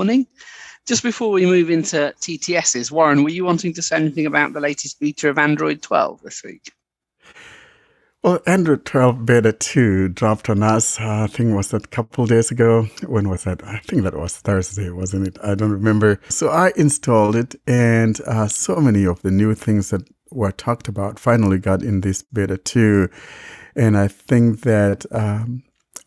morning. Just before we move into TTSs, Warren, were you wanting to say anything about the latest beta of Android 12 this week? Well, Android 12 Beta 2 dropped on us, I think was that a couple days ago. When was that? I think that was Thursday, wasn't it? I don't remember. So I installed it, and so many of the new things that were talked about finally got in this Beta 2. And I think that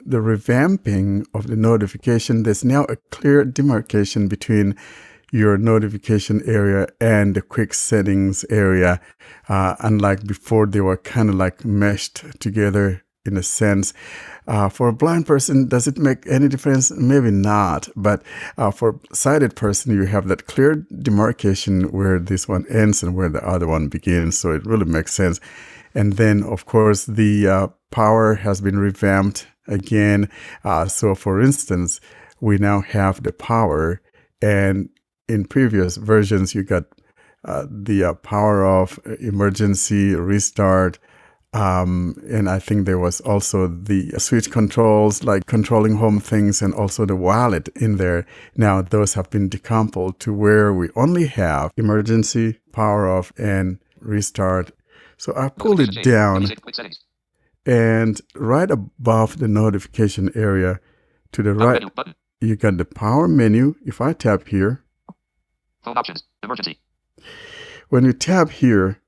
the revamping of the notification, there's now a clear demarcation between your notification area and the quick settings area. Unlike before, they were kind of like meshed together in a sense. For a blind person, does it make any difference? Maybe not. But for a sighted person, you have that clear demarcation where this one ends and where the other one begins. So it really makes sense. And then, of course, the power has been revamped again. So, for instance, we now have the power, and in previous versions, you got the power off, emergency, restart, and I think there was also the switch controls, like controlling home things, and also the wallet in there. Now, those have been decoupled to where we only have emergency, power off, and restart. So I pulled it down, and right above the notification area to the right, you got the power menu. If I tap here, phone options, emergency. When you tap here,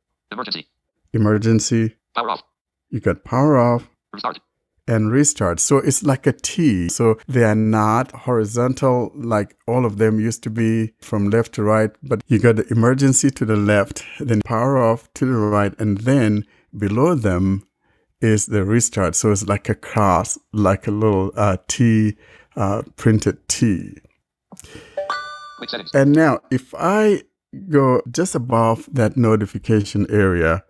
emergency, power off. You got power off, restart, and restart. So it's like a T. So they are not horizontal like all of them used to be from left to right, but you got the emergency to the left, then power off to the right, and then below them is the restart. So it's like a cross, like a little T, printed T. And now if I go just above that notification area,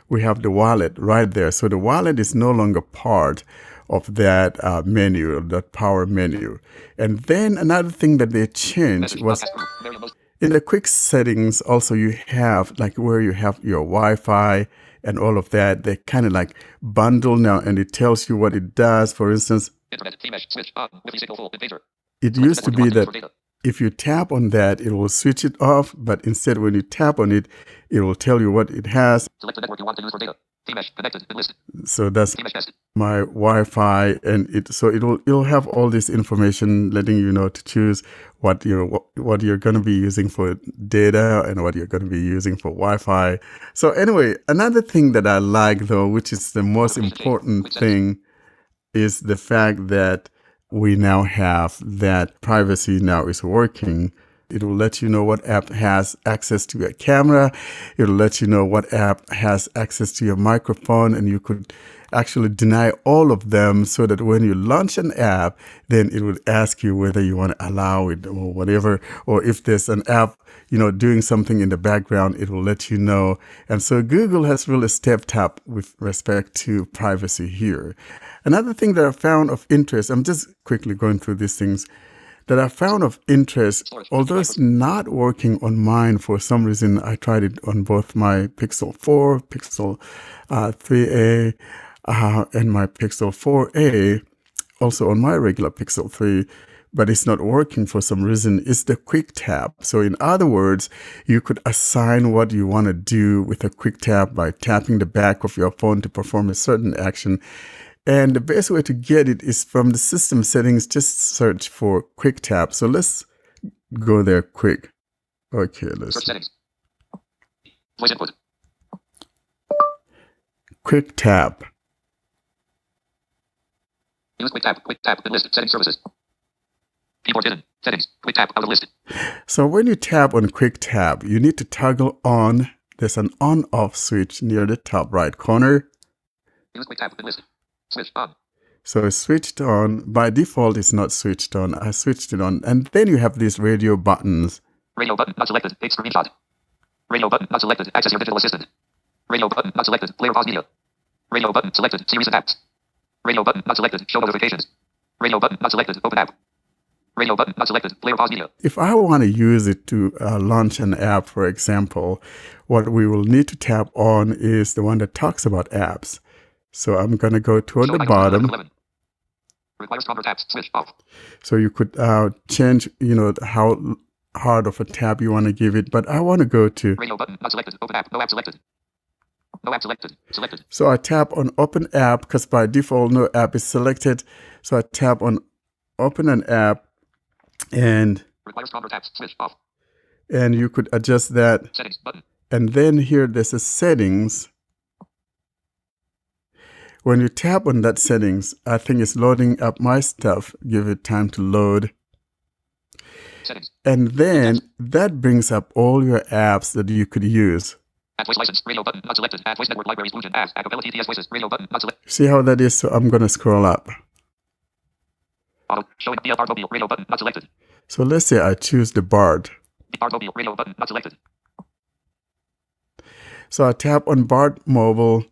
we have the wallet right there. So the wallet is no longer part of that menu, that power menu. And then another thing that they changed was in the quick settings, also you have like where you have your Wi-Fi and all of that. They kind of like bundle now, and it tells you what it does. For instance, it used to be that if you tap on that, it will switch it off. But instead, when you tap on it, it will tell you what it has. Select the network you want to use for data. T-Mesh connected and listed. So that's my Wi-Fi, and it'll have all this information, letting you know to choose what you're going to be using for data and what you're going to be using for Wi-Fi. So anyway, another thing that I like though, which is the most important thing, is the fact that we now have that privacy now is working. It will let you know what app has access to your camera. It will let you know what app has access to your microphone, and you could actually deny all of them so that when you launch an app, then it would ask you whether you want to allow it or whatever. Or if there's an app, doing something in the background, it will let you know. And so Google has really stepped up with respect to privacy here. Another thing that I found of interest, I'm just quickly going through these things, that I found of interest, although it's not working on mine for some reason. I tried it on both my Pixel 4, Pixel 3a, and my Pixel 4a, also on my regular Pixel 3, but it's not working for some reason. It's the quick tap. So in other words, you could assign what you want to do with a quick tap by tapping the back of your phone to perform a certain action. And the best way to get it is from the system settings. Just search for quick tap. So let's go there quick. Okay, let's search settings. Voice input. Quick tap. Use quick tap, and list setting services. Keyboard hidden, settings, quick tap, out of list. So when you tap on quick tap, you need to toggle on. There's an on-off switch near the top right corner. Use quick tap, and list. Switch on. So it's switched on. By default, it's not switched on. I switched it on. And then you have these radio buttons. Radio button not selected. Take screenshot. Radio button not selected. Access your digital assistant. Radio button not selected. Player pause media. Radio button selected. See recent apps. Radio button not selected. Show notifications. Radio button not selected. Open app. Radio button not selected. Player pause media. If I want to use it to launch an app, for example, what we will need to tap on is the one that talks about apps. So I'm going to go toward the bottom. Requires stronger taps. Switch off. So you could change, how hard of a tap you want to give it. But I want to go to, Radio button. Not selected. Open app. No app selected. No app selected. Selected. so I tap on open app because by default no app is selected. So I tap on open an app and Requires stronger taps. Switch off. you could adjust that. Settings button. And then here there's a settings. When you tap on that settings, I think it's loading up my stuff. Give it time to load. Settings. And then that brings up all your apps that you could use. Add voice license. Radio button. Not selected. Add voice network library solution. Add acapella TTS voices. Radio button. Not selected. See how that is? So I'm going to scroll up. Auto. Showing via Bard Mobile. Radio button. Not selected. So let's say I choose the Bard. Bard Mobile. Radio button. Not selected. So I tap on Bard Mobile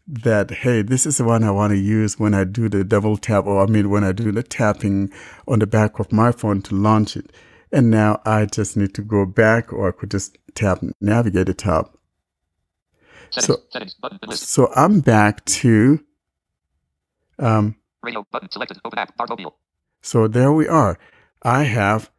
that, hey, this is the one I want to use when I do the double tap, or when I do the tapping on the back of my phone to launch it. And now I just need to go back, or I could just tap navigate the top. Settings. Settings button. List. So I'm back to, Radio button. Selected. Open app. Bard Mobile. so there we are. I have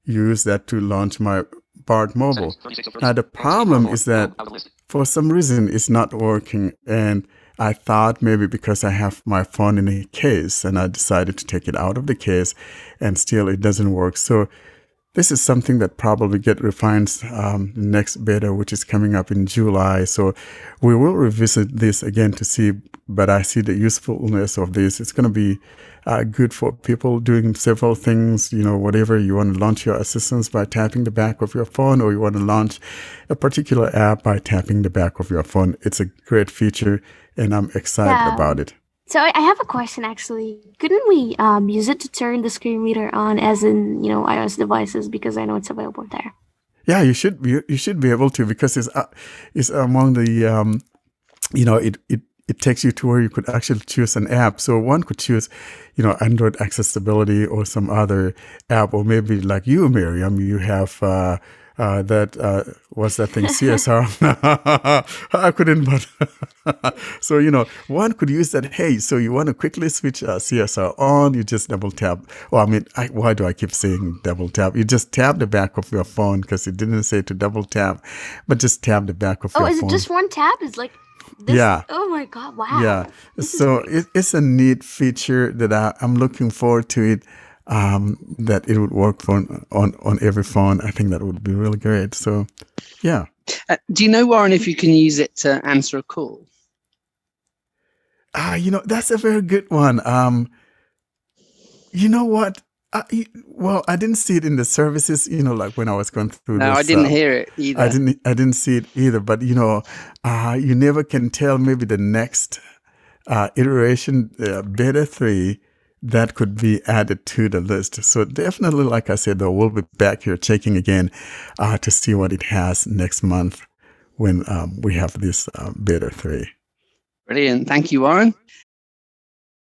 used that to launch my Bard Mobile. Settings. 36 of 36. Now the problem is that Out of list. for some reason it's not working, and I thought maybe because I have my phone in a case, and I decided to take it out of the case, and still it doesn't work. So this is something that probably get refined the next beta, which is coming up in July. So we will revisit this again to see, but I see the usefulness of this. It's going to be good for people doing several things, whatever you want to launch your assistants by tapping the back of your phone, or you want to launch a particular app by tapping the back of your phone. It's a great feature, and I'm excited about it. So I have a question actually. Couldn't we use it to turn the screen reader on as in, iOS devices, because I know it's available there? Yeah, you should be able to, because it's among the it takes you to where you could actually choose an app. So one could choose, Android accessibility or some other app, or maybe like you, Miriam, you have what's that thing, CSR? I couldn't, but so, one could use that. Hey, so you want to quickly switch CSR on, you just double tap. Why do I keep saying double tap? You just tap the back of your phone, because it didn't say to double tap, but just tap the back of your phone. Oh, is it just one tap? It's like this? Yeah. Oh my God, wow. Yeah. So it's a neat feature that I'm looking forward to it. That it would work on every phone. I think that would be really great. So, yeah. Do you know, Warren, if you can use it to answer a call? That's a very good one. You know what? I didn't see it in the services, like when I was going through No, this. I didn't hear it either. I didn't see it either. But, you never can tell. Maybe the next iteration, beta 3, that could be added to the list. So definitely, like I said, though, we'll be back here checking again to see what it has next month when we have this beta 3. Brilliant. Thank you, Warren.